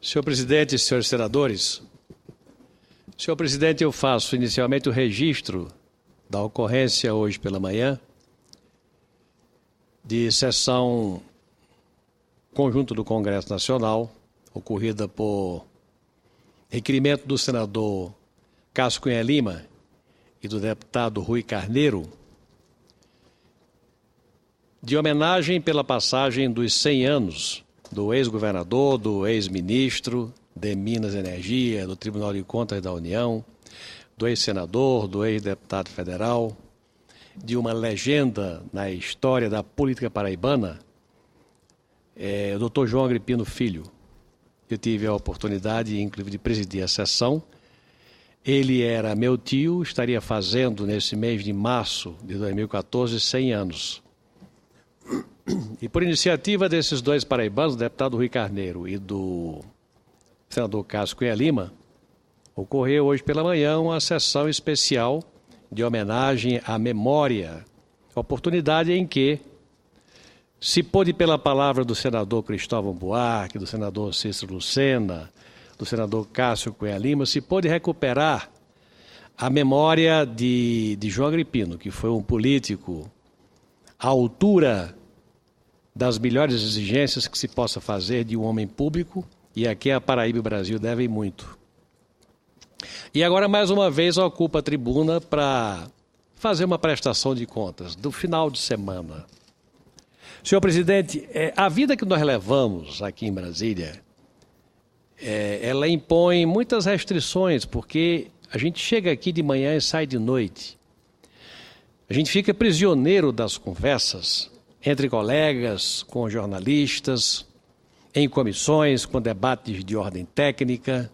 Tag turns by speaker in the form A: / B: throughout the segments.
A: Senhor presidente e senhores senadores, senhor presidente, eu faço inicialmente o registro da ocorrência hoje pela manhã de sessão conjunta do Congresso Nacional, ocorrida por requerimento do senador Cássio Cunha Lima e do deputado Rui Carneiro, de homenagem pela passagem dos 100 anos do ex-governador, do ex-ministro de Minas e Energia, do Tribunal de Contas da União, do ex-senador, do ex-deputado federal, de uma legenda na história da política paraibana, o Dr. João Agripino Filho. Eu tive a oportunidade, inclusive, de presidir a sessão. Ele era meu tio, estaria fazendo, nesse mês de março de 2014, 100 anos. E por iniciativa desses dois paraibanos, o deputado Rui Carneiro e do senador Cássio Cunha Lima, ocorreu hoje pela manhã uma sessão especial de homenagem à memória, oportunidade em que se pôde, pela palavra do senador Cristóvão Buarque, do senador Cícero Lucena, do senador Cássio Cunha Lima, se pôde recuperar a memória de João Agripino, que foi um político à altura das melhores exigências que se possa fazer de um homem público, e aqui a Paraíba e o Brasil devem muito. E agora, mais uma vez, ocupa a tribuna para fazer uma prestação de contas do final de semana. Senhor presidente, a vida que nós levamos aqui em Brasília, ela impõe muitas restrições, porque a gente chega aqui de manhã e sai de noite. A gente fica prisioneiro das conversas entre colegas, com jornalistas, em comissões, com debates de ordem técnica.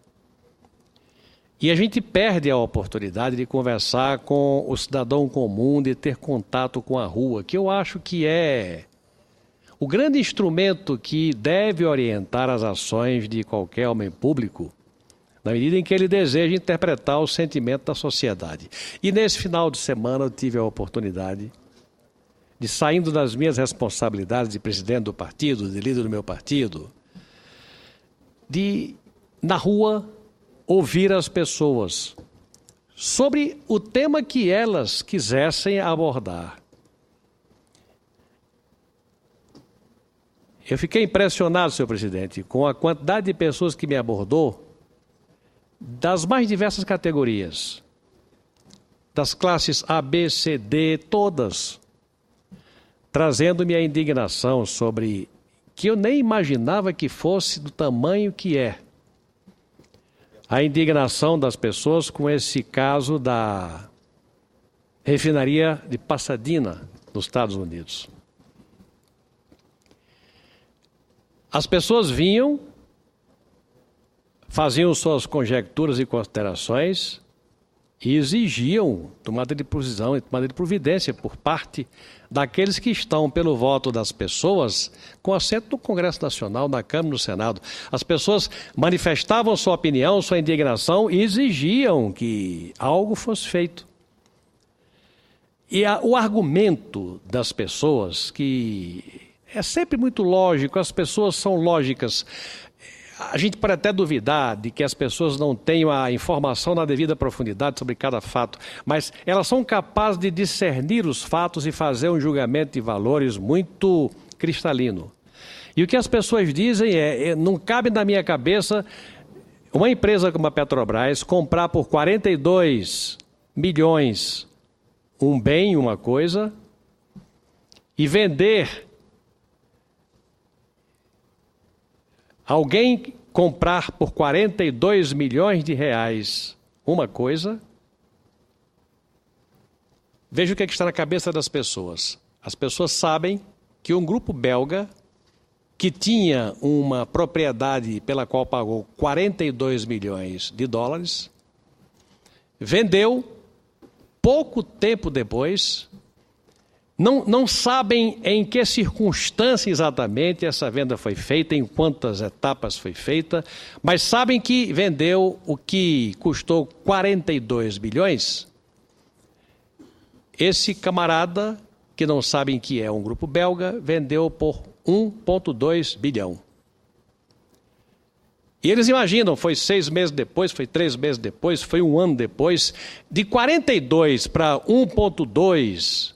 A: E a gente perde a oportunidade de conversar com o cidadão comum, de ter contato com a rua, que eu acho que é o grande instrumento que deve orientar as ações de qualquer homem público, na medida em que ele deseja interpretar o sentimento da sociedade. E nesse final de semana eu tive a oportunidade de, saindo das minhas responsabilidades de presidente do partido, de líder do meu partido, de, na rua, ouvir as pessoas sobre o tema que elas quisessem abordar. Eu fiquei impressionado, senhor presidente, com a quantidade de pessoas que me abordou das mais diversas categorias, das classes A, B, C, D, todas, trazendo-me a indignação sobre que eu nem imaginava que fosse do tamanho que é. A indignação das pessoas com esse caso da refinaria de Pasadena, nos Estados Unidos. As pessoas vinham, faziam suas conjecturas e considerações e exigiam tomada de posição e tomada de providência por parte daqueles que estão, pelo voto das pessoas, com assento no Congresso Nacional, na Câmara e no Senado. As pessoas manifestavam sua opinião, sua indignação e exigiam que algo fosse feito. E o argumento das pessoas, que é sempre muito lógico, as pessoas são lógicas. A gente pode até duvidar de que as pessoas não tenham a informação na devida profundidade sobre cada fato, mas elas são capazes de discernir os fatos e fazer um julgamento de valores muito cristalino. E o que as pessoas dizem não cabe na minha cabeça uma empresa como a Petrobras comprar por 42 milhões um bem, uma coisa, e vender. Alguém comprar por 42 milhões de reais uma coisa, veja o que está na cabeça das pessoas. As pessoas sabem que um grupo belga, que tinha uma propriedade pela qual pagou 42 milhões de dólares, vendeu pouco tempo depois. Não sabem em que circunstância exatamente essa venda foi feita, em quantas etapas foi feita, mas sabem que vendeu o que custou 42 bilhões. Esse camarada, que não sabem que é um grupo belga, vendeu por 1,2 bilhão. E eles imaginam, foi 6 meses depois, foi 3 meses depois, foi 1 ano depois, de 42 para 1,2,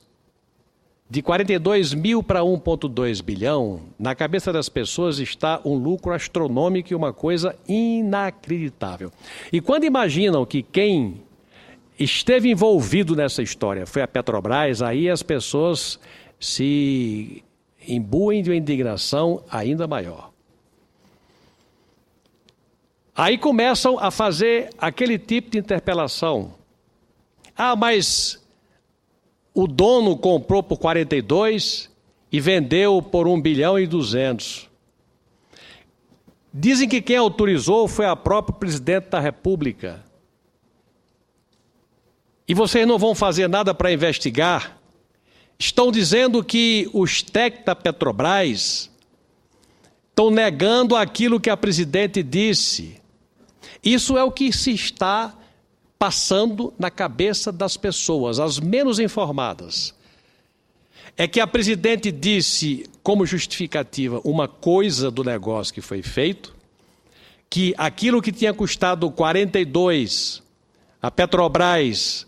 A: de 42 mil para 1,2 bilhão, na cabeça das pessoas está um lucro astronômico e uma coisa inacreditável. E quando imaginam que quem esteve envolvido nessa história foi a Petrobras, aí as pessoas se imbuem de uma indignação ainda maior. Aí começam a fazer aquele tipo de interpelação. Ah, mas o dono comprou por 42 e vendeu por 1 bilhão e 200. Dizem que quem autorizou foi a própria presidente da República. E vocês não vão fazer nada para investigar? Estão dizendo que os técnicos da Petrobras estão negando aquilo que a presidente disse. Isso é o que se está passando na cabeça das pessoas, as menos informadas. É que a presidente disse, como justificativa, uma coisa do negócio que foi feito, que aquilo que tinha custado 42, a Petrobras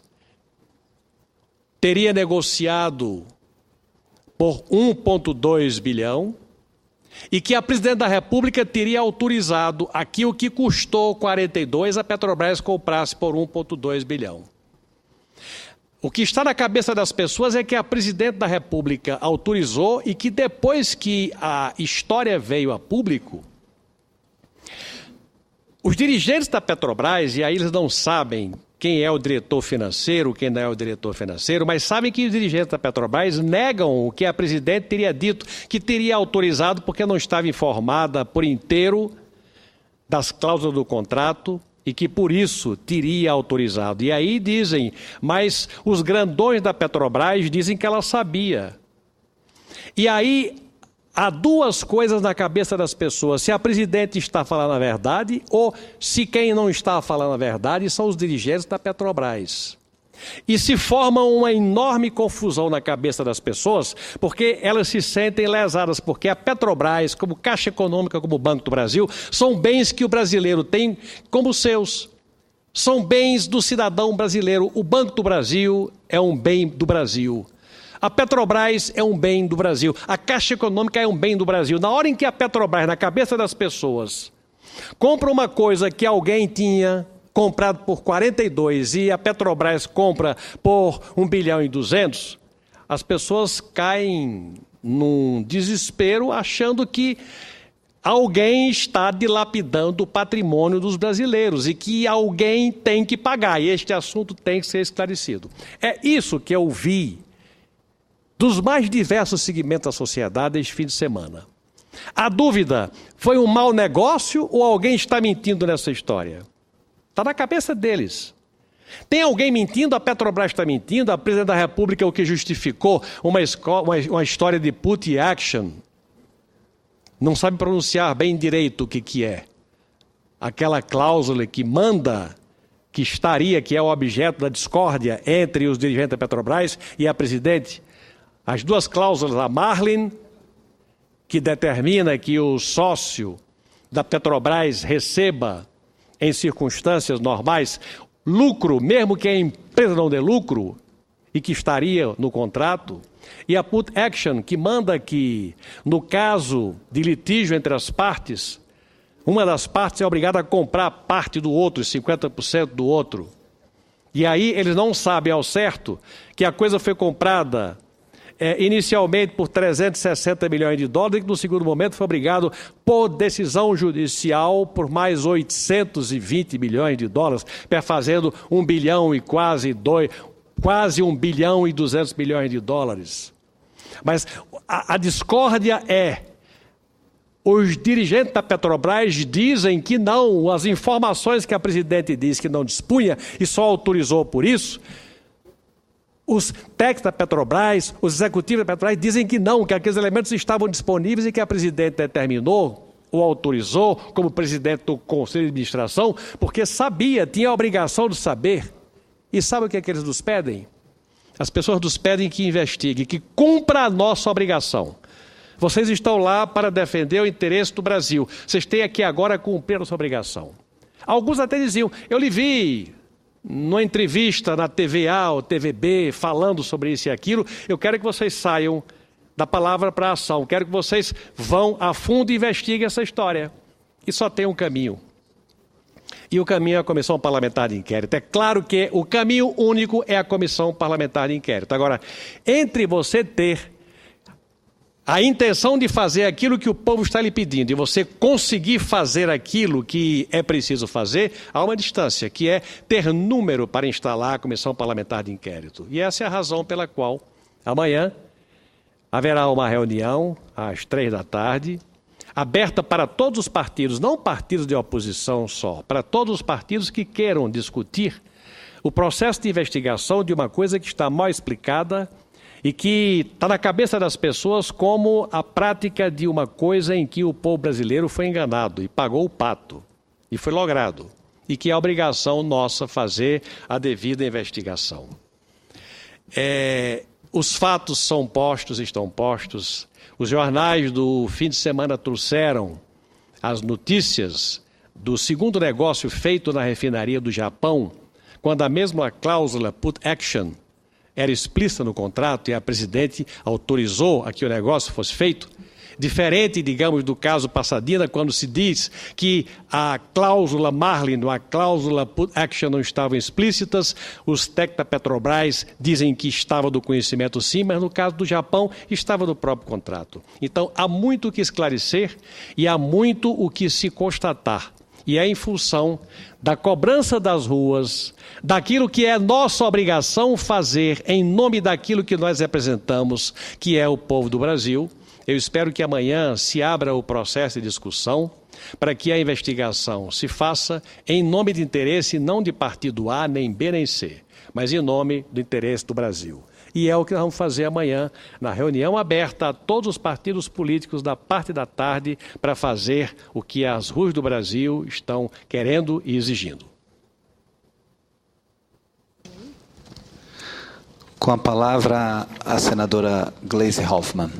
A: teria negociado por 1,2 bilhão, e que a presidente da República teria autorizado aquilo que custou 42, a Petrobras comprasse por 1,2 bilhão. O que está na cabeça das pessoas é que a presidente da República autorizou e que depois que a história veio a público, os dirigentes da Petrobras, e aí eles não sabem quem é o diretor financeiro, quem não é o diretor financeiro, mas sabem que os dirigentes da Petrobras negam o que a presidente teria dito, que teria autorizado porque não estava informada por inteiro das cláusulas do contrato e que por isso teria autorizado. E aí dizem, mas os grandões da Petrobras dizem que ela sabia. E aí há duas coisas na cabeça das pessoas, se a presidente está falando a verdade ou se quem não está falando a verdade são os dirigentes da Petrobras. E se forma uma enorme confusão na cabeça das pessoas, porque elas se sentem lesadas, porque a Petrobras, como Caixa Econômica, como Banco do Brasil, são bens que o brasileiro tem como seus. São bens do cidadão brasileiro. O Banco do Brasil é um bem do Brasil. A Petrobras é um bem do Brasil. A Caixa Econômica é um bem do Brasil. Na hora em que a Petrobras, na cabeça das pessoas, compra uma coisa que alguém tinha comprado por 42 e a Petrobras compra por 1 bilhão e 200, as pessoas caem num desespero achando que alguém está dilapidando o patrimônio dos brasileiros e que alguém tem que pagar. E este assunto tem que ser esclarecido. É isso que eu vi dos mais diversos segmentos da sociedade este fim de semana. A dúvida, foi um mau negócio ou alguém está mentindo nessa história? Está na cabeça deles. Tem alguém mentindo? A Petrobras está mentindo? A presidente da República é o que justificou uma história de put action. Não sabe pronunciar bem direito o que é. Aquela cláusula que manda, que é o objeto da discórdia entre os dirigentes da Petrobras e a presidente. As duas cláusulas, a Marlin, que determina que o sócio da Petrobras receba, em circunstâncias normais, lucro, mesmo que a empresa não dê lucro, e que estaria no contrato, e a put action, que manda que, no caso de litígio entre as partes, uma das partes é obrigada a comprar parte do outro, 50% do outro. E aí eles não sabem ao certo que a coisa foi comprada inicialmente por 360 milhões de dólares, e que no segundo momento foi obrigado por decisão judicial por mais 820 milhões de dólares, fazendo 1 bilhão e quase 1 bilhão e 200 milhões de dólares. Mas a discórdia é, os dirigentes da Petrobras dizem que não, as informações que a presidente disse que não dispunha e só autorizou por isso, os técnicos da Petrobras, os executivos da Petrobras dizem que não, que aqueles elementos estavam disponíveis e que a presidente determinou ou autorizou como presidente do Conselho de Administração, porque sabia, tinha a obrigação de saber. E sabe o que é que eles nos pedem? As pessoas nos pedem que investigue, que cumpra a nossa obrigação. Vocês estão lá para defender o interesse do Brasil. Vocês têm aqui agora cumprir a sua obrigação. Alguns até diziam, eu lhe vi numa entrevista na TVA ou TVB falando sobre isso e aquilo, eu quero que vocês saiam da palavra para a ação, quero que vocês vão a fundo e investiguem essa história. E só tem um caminho. E o caminho é a Comissão Parlamentar de Inquérito. É claro que o caminho único é a Comissão Parlamentar de Inquérito. Agora, entre você ter a intenção de fazer aquilo que o povo está lhe pedindo e você conseguir fazer aquilo que é preciso fazer, há uma distância, que é ter número para instalar a Comissão Parlamentar de Inquérito. E essa é a razão pela qual amanhã haverá uma reunião às 15h, aberta para todos os partidos, não partidos de oposição só, para todos os partidos que queiram discutir o processo de investigação de uma coisa que está mal explicada e que está na cabeça das pessoas como a prática de uma coisa em que o povo brasileiro foi enganado e pagou o pato, e foi logrado, e que é a obrigação nossa fazer a devida investigação. Os fatos são postos, estão postos. Os jornais do fim de semana trouxeram as notícias do segundo negócio feito na refinaria do Japão, quando a mesma cláusula put action era explícita no contrato e a presidente autorizou a que o negócio fosse feito. Diferente, digamos, do caso Pasadena, quando se diz que a cláusula Marlin, a cláusula put action não estavam explícitas, os técnicos da Petrobras dizem que estava do conhecimento sim, mas no caso do Japão estava no próprio contrato. Então, há muito o que esclarecer e há muito o que se constatar. E é em função da cobrança das ruas, daquilo que é nossa obrigação fazer em nome daquilo que nós representamos, que é o povo do Brasil. Eu espero que amanhã se abra o processo de discussão para que a investigação se faça em nome de interesse não de partido A, nem B, nem C, mas em nome do interesse do Brasil. E é o que nós vamos fazer amanhã, na reunião aberta a todos os partidos políticos da parte da tarde, para fazer o que as ruas do Brasil estão querendo e exigindo.
B: Com a palavra, a senadora Gleisi Hoffmann.